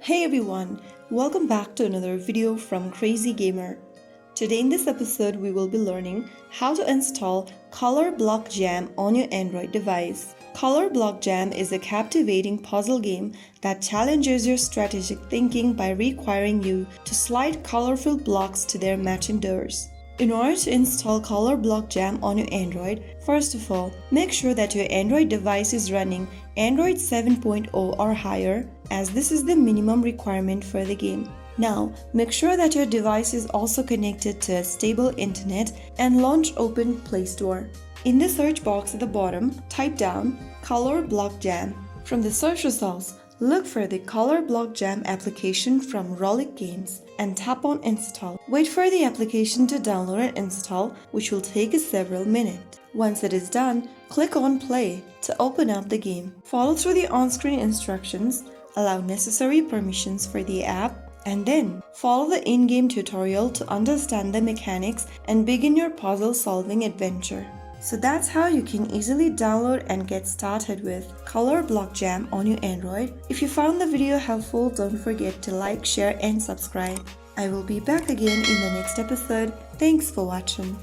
Hey everyone, welcome back to another video from Crazy Gamer. Today in this episode we will be learning how to install Color Block Jam on your Android device. Color Block Jam is a captivating puzzle game that challenges your strategic thinking by requiring you to slide colorful blocks to their matching doors. In order to install Color Block Jam on your Android, first of all, make sure that your Android device is running Android 7.0 or higher, as this is the minimum requirement for the game. Now, make sure that your device is also connected to a stable internet and launch open Play Store. In the search box at the bottom, type down Color Block Jam. From the search results, look for the Color Block Jam application from Rollic Games and tap on Install. Wait for the application to download and install, which will take several minutes. Once it is done, click on Play to open up the game. Follow through the on-screen instructions, allow necessary permissions for the app, and then follow the in-game tutorial to understand the mechanics and begin your puzzle-solving adventure. So that's how you can easily download and get started with Color Block Jam on your Android. If you found the video helpful, don't forget to like, share and subscribe. I will be back again in the next episode. Thanks for watching.